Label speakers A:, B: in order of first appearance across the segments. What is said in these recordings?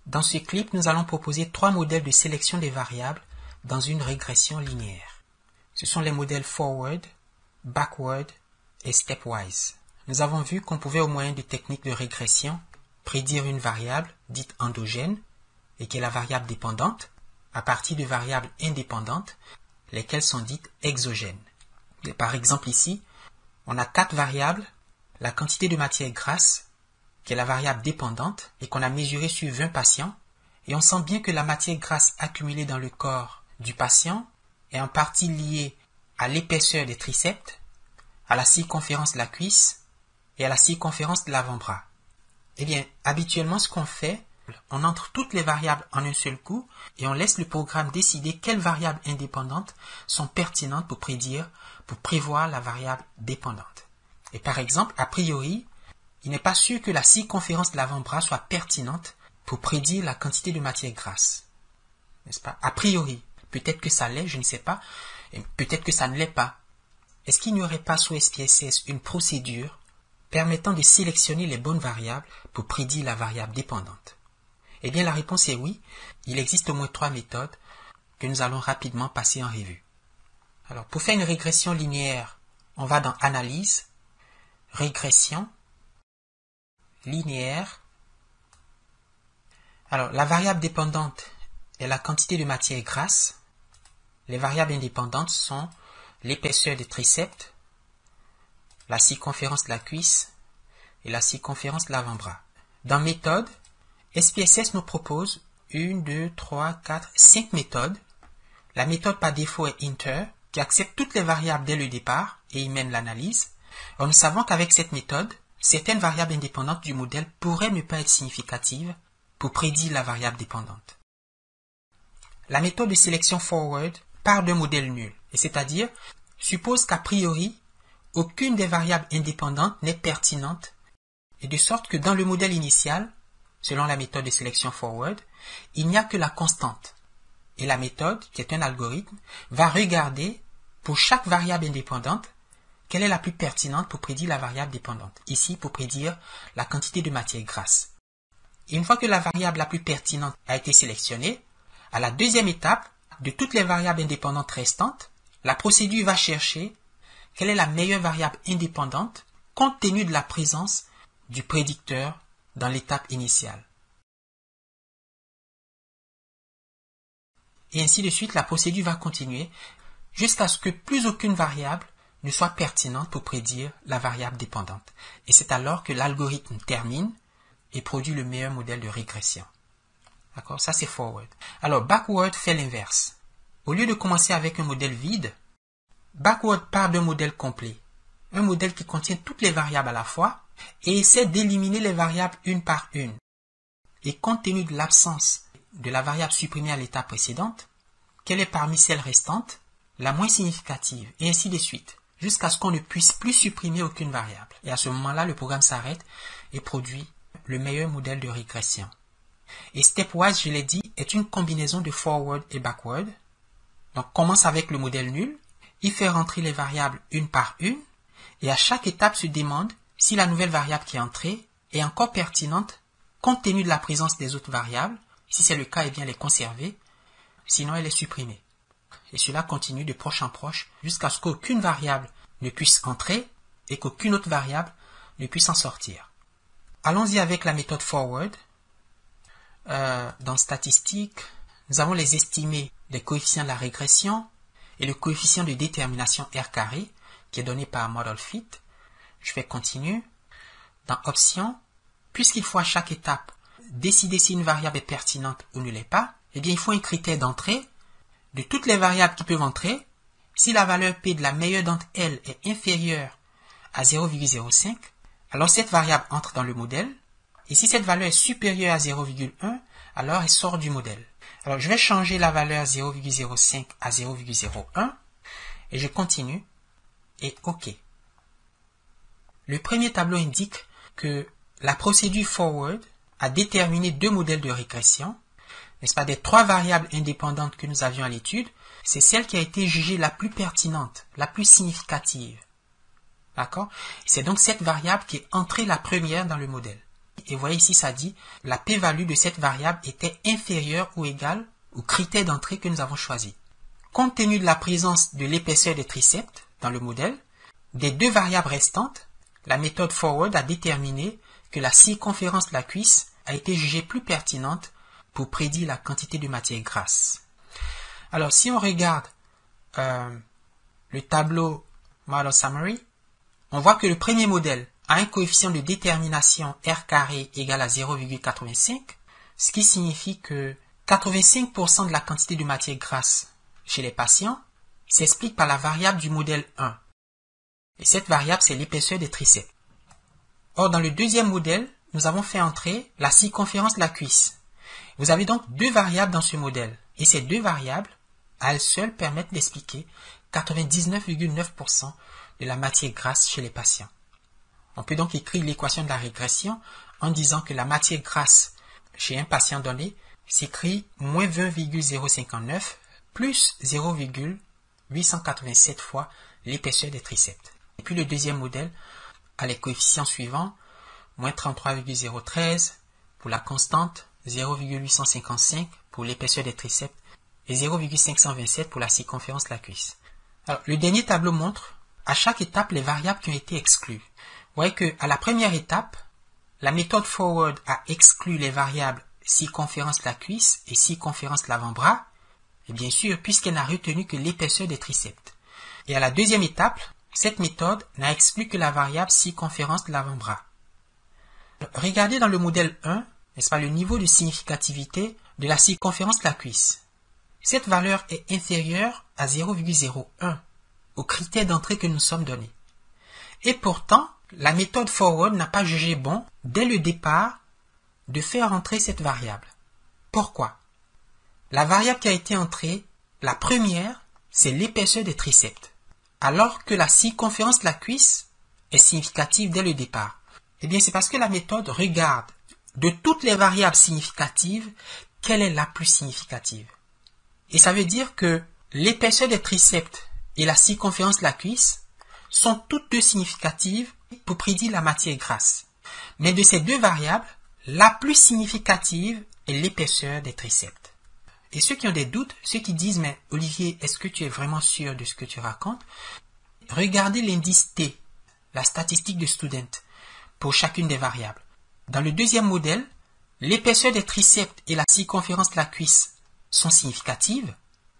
A: Dans ce clip, nous allons proposer 3 modèles de sélection des variables dans une régression linéaire. Ce sont les modèles forward, backward et stepwise. Nous avons vu qu'on pouvait au moyen de techniques de régression prédire une variable dite endogène et qui est la variable dépendante à partir de variables indépendantes, lesquelles sont dites exogènes. Et par exemple ici, on a 4 variables, la quantité de matière grasse, qui est la variable dépendante et qu'on a mesurée sur 20 patients, et on sent bien que la matière grasse accumulée dans le corps du patient est en partie liée à l'épaisseur des triceps, à la circonférence de la cuisse et à la circonférence de l'avant-bras. Eh bien, habituellement, ce qu'on fait, on entre toutes les variables en un seul coup et on laisse le programme décider quelles variables indépendantes sont pertinentes pour prévoir la variable dépendante. Et par exemple, a priori, il n'est pas sûr que la circonférence de l'avant-bras soit pertinente pour prédire la quantité de matière grasse. N'est-ce pas? A priori. Peut-être que ça l'est, je ne sais pas. Et peut-être que ça ne l'est pas. Est-ce qu'il n'y aurait pas sous SPSS une procédure permettant de sélectionner les bonnes variables pour prédire la variable dépendante? Eh bien, la réponse est oui. Il existe au moins 3 méthodes que nous allons rapidement passer en revue. Alors, pour faire une régression linéaire, on va dans Analyse, Régression, Linéaire. Alors, la variable dépendante est la quantité de matière grasse. Les variables indépendantes sont l'épaisseur des triceps, la circonférence de la cuisse et la circonférence de l'avant-bras. Dans Méthode, SPSS nous propose 1, 2, 3, 4, 5 méthodes. La méthode par défaut est Inter, qui accepte toutes les variables dès le départ et y mène l'analyse. Or, nous savons qu'avec cette méthode, certaines variables indépendantes du modèle pourraient ne pas être significatives pour prédire la variable dépendante. La méthode de sélection forward part d'un modèle nul, et c'est-à-dire suppose qu'a priori, aucune des variables indépendantes n'est pertinente, et de sorte que dans le modèle initial, selon la méthode de sélection forward, il n'y a que la constante. Et la méthode, qui est un algorithme, va regarder pour chaque variable indépendante quelle est la plus pertinente pour prédire la variable dépendante. Ici, pour prédire la quantité de matière grasse. Et une fois que la variable la plus pertinente a été sélectionnée, à la deuxième étape, de toutes les variables indépendantes restantes, la procédure va chercher quelle est la meilleure variable indépendante compte tenu de la présence du prédicteur dans l'étape initiale. Et ainsi de suite, la procédure va continuer jusqu'à ce que plus aucune variable ne soit pertinente pour prédire la variable dépendante. Et c'est alors que l'algorithme termine et produit le meilleur modèle de régression. D'accord? Ça, c'est forward. Alors, backward fait l'inverse. Au lieu de commencer avec un modèle vide, backward part d'un modèle complet. Un modèle qui contient toutes les variables à la fois et essaie d'éliminer les variables une par une. Et compte tenu de l'absence de la variable supprimée à l'étape précédente, quelle est parmi celles restantes la moins significative, et ainsi de suite, jusqu'à ce qu'on ne puisse plus supprimer aucune variable. Et à ce moment-là, le programme s'arrête et produit le meilleur modèle de régression. Et stepwise, je l'ai dit, est une combinaison de forward et backward. Donc, commence avec le modèle nul, il fait rentrer les variables une par une, et à chaque étape se demande si la nouvelle variable qui est entrée est encore pertinente compte tenu de la présence des autres variables. Si c'est le cas, eh bien les conserver, sinon elle est supprimée. Et cela continue de proche en proche jusqu'à ce qu'aucune variable ne puisse entrer et qu'aucune autre variable ne puisse en sortir. Allons-y avec la méthode forward. Dans statistiques, nous avons les estimés des coefficients de la régression et le coefficient de détermination R carré qui est donné par ModelFit. Je fais continue. Dans options, puisqu'il faut à chaque étape décider si une variable est pertinente ou ne l'est pas, eh bien il faut un critère d'entrée de toutes les variables qui peuvent entrer. Si la valeur P de la meilleure d'entre elles est inférieure à 0,05, alors cette variable entre dans le modèle. Et si cette valeur est supérieure à 0,1, alors elle sort du modèle. Alors je vais changer la valeur 0,05 à 0,01 et je continue et OK. Le premier tableau indique que la procédure forward a déterminé 2 modèles de régression, n'est-ce pas, des 3 variables indépendantes que nous avions à l'étude. c'est celle qui a été jugée la plus pertinente, la plus significative. D'accord? C'est donc cette variable qui est entrée la première dans le modèle. Et vous voyez ici, ça dit, la p-value de cette variable était inférieure ou égale au critère d'entrée que nous avons choisi. Compte tenu de la présence de l'épaisseur des triceps dans le modèle, des deux variables restantes, la méthode forward a déterminé que la circonférence de la cuisse a été jugée plus pertinente pour prédire la quantité de matière grasse. Alors, si on regarde le tableau Model Summary, on voit que le premier modèle a un coefficient de détermination R carré égal à 0,85, ce qui signifie que 85% de la quantité de matière grasse chez les patients s'explique par la variable du modèle 1. Et cette variable, c'est l'épaisseur des triceps. Or, dans le deuxième modèle, nous avons fait entrer la circonférence de la cuisse. Vous avez donc deux variables dans ce modèle. Et ces deux variables, à elles seules, permettent d'expliquer 99,9% de la matière grasse chez les patients. On peut donc écrire l'équation de la régression en disant que la matière grasse chez un patient donné s'écrit moins 20,059 plus 0,887 fois l'épaisseur des triceps. Et puis le deuxième modèle a les coefficients suivants, moins 33,013 pour la constante, 0,855 pour l'épaisseur des triceps et 0,527 pour la circonférence de la cuisse. Alors, le dernier tableau montre à chaque étape les variables qui ont été exclues. Vous voyez qu'à la première étape, la méthode forward a exclu les variables circonférence de la cuisse et circonférence de l'avant-bras, et bien sûr, puisqu'elle n'a retenu que l'épaisseur des triceps. Et à la deuxième étape, cette méthode n'a exclu que la variable circonférence de l'avant-bras. Regardez dans le modèle 1, n'est-ce pas, le niveau de significativité de la circonférence de la cuisse. Cette valeur est inférieure à 0,01 au critère d'entrée que nous sommes donnés. Et pourtant, la méthode forward n'a pas jugé bon, dès le départ, de faire entrer cette variable. Pourquoi? La variable qui a été entrée, la première, c'est l'épaisseur des triceps, alors que la circonférence de la cuisse est significative dès le départ. Eh bien, c'est parce que la méthode regarde de toutes les variables significatives, quelle est la plus significative. Et ça veut dire que l'épaisseur des triceps et la circonférence de la cuisse sont toutes deux significatives pour prédire la matière grasse. Mais de ces deux variables, la plus significative est l'épaisseur des triceps. Et ceux qui ont des doutes, ceux qui disent « Mais Olivier, est-ce que tu es vraiment sûr de ce que tu racontes ?» Regardez l'indice T, la statistique de student, pour chacune des variables. Dans le deuxième modèle, l'épaisseur des triceps et la circonférence de la cuisse sont significatives,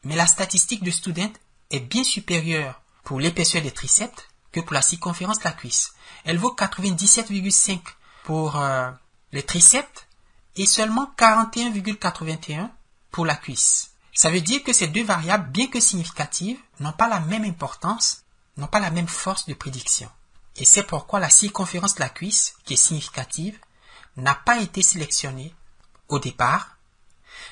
A: mais la statistique de student est bien supérieure pour l'épaisseur des triceps que pour la circonférence de la cuisse. Elle vaut 97,5 pour les triceps et seulement 41,81 pour la cuisse. Ça veut dire que ces deux variables, bien que significatives, n'ont pas la même importance, n'ont pas la même force de prédiction. Et c'est pourquoi la circonférence de la cuisse, qui est significative, n'a pas été sélectionnée au départ,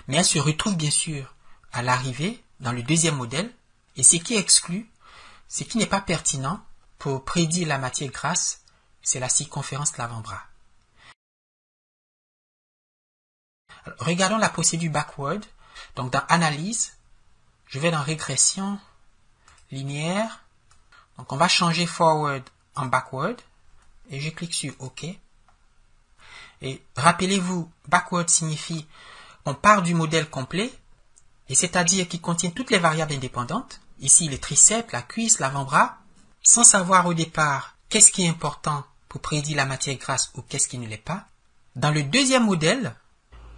A: mais elle se retrouve bien sûr à l'arrivée dans le deuxième modèle, et ce qui est exclu, ce qui n'est pas pertinent pour prédire la matière grasse, c'est la circonférence de l'avant-bras. Regardons la procédure backward. Donc dans analyse, je vais dans régression linéaire. Donc on va changer forward en backward et je clique sur OK. Et rappelez-vous, backward signifie on part du modèle complet, et c'est-à-dire qui contient toutes les variables indépendantes, ici les triceps, la cuisse, l'avant-bras, sans savoir au départ qu'est-ce qui est important pour prédire la matière grasse ou qu'est-ce qui ne l'est pas. Dans le deuxième modèle,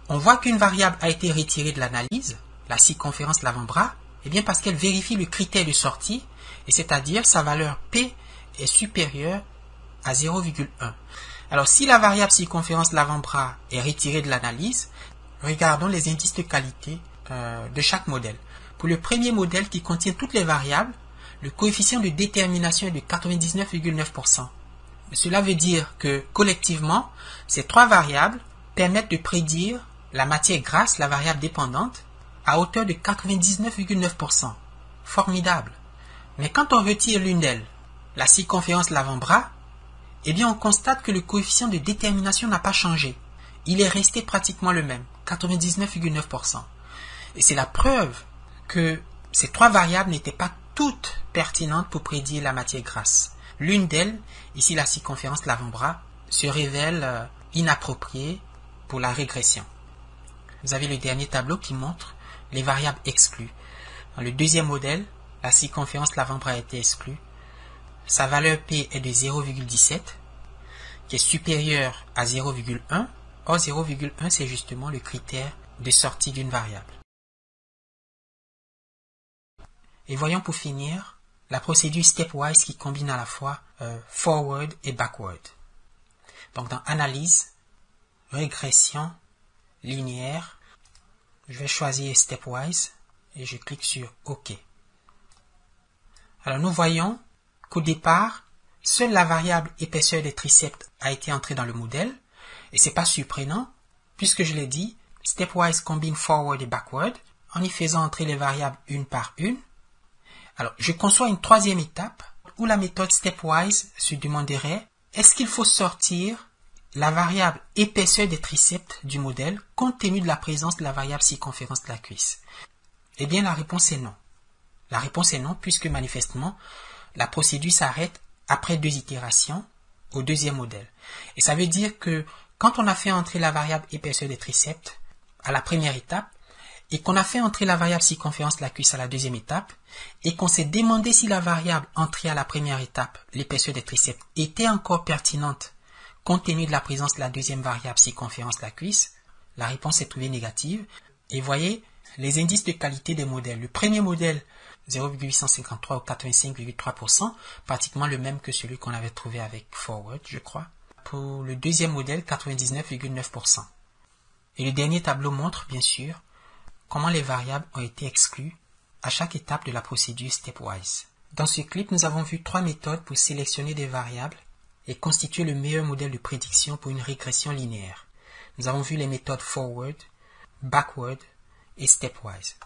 A: on voit qu'une variable a été retirée de l'analyse, la circonférence de l'avant-bras, et bien parce qu'elle vérifie le critère de sortie, et c'est-à-dire sa valeur P est supérieure à 0,1. Alors si la variable circonférence de l'avant-bras est retirée de l'analyse, regardons les indices de qualité de chaque modèle. Pour le premier modèle qui contient toutes les variables, le coefficient de détermination est de 99,9%. Cela veut dire que collectivement, ces trois variables permettent de prédire la matière grasse, la variable dépendante, à hauteur de 99,9%. Formidable. Mais quand on retire l'une d'elles, la circonférence de l'avant-bras, eh bien on constate que le coefficient de détermination n'a pas changé. Il est resté pratiquement le même, 99,9%. Et c'est la preuve que ces 3 variables n'étaient pas toutes pertinentes pour prédire la matière grasse. L'une d'elles, ici la circonférence de l'avant-bras, se révèle inappropriée pour la régression. Vous avez le dernier tableau qui montre les variables exclues. Dans le deuxième modèle, la circonférence de l'avant-bras a été exclue. Sa valeur P est de 0,17, qui est supérieure à 0,1. Or, 0,1, c'est justement le critère de sortie d'une variable. Et voyons pour finir la procédure stepwise qui combine à la fois forward et backward. Donc dans analyse, régression, linéaire, je vais choisir stepwise et je clique sur OK. Alors nous voyons qu'au départ, seule la variable épaisseur des triceps a été entrée dans le modèle, et c'est pas surprenant, puisque je l'ai dit, stepwise combine forward et backward, en y faisant entrer les variables une par une. Alors, je conçois une troisième étape, où la méthode stepwise se demanderait, est-ce qu'il faut sortir la variable épaisseur des triceps du modèle, compte tenu de la présence de la variable circonférence de la cuisse? Eh bien, la réponse est non. La réponse est non, puisque manifestement, la procédure s'arrête après 2 itérations au deuxième modèle. Et ça veut dire que quand on a fait entrer la variable épaisseur des triceps à la première étape, et qu'on a fait entrer la variable circonférence de la cuisse à la deuxième étape, et qu'on s'est demandé si la variable entrée à la première étape, l'épaisseur des triceps, était encore pertinente compte tenu de la présence de la deuxième variable circonférence de la cuisse, la réponse est trouvée négative. Et voyez les indices de qualité des modèles. Le premier modèle, 0,853 ou 85,3%, pratiquement le même que celui qu'on avait trouvé avec Forward, je crois. Pour le deuxième modèle, 99,9%. Et le dernier tableau montre, bien sûr, comment les variables ont été exclues à chaque étape de la procédure stepwise. Dans ce clip, nous avons vu 3 méthodes pour sélectionner des variables et constituer le meilleur modèle de prédiction pour une régression linéaire. Nous avons vu les méthodes forward, backward et stepwise.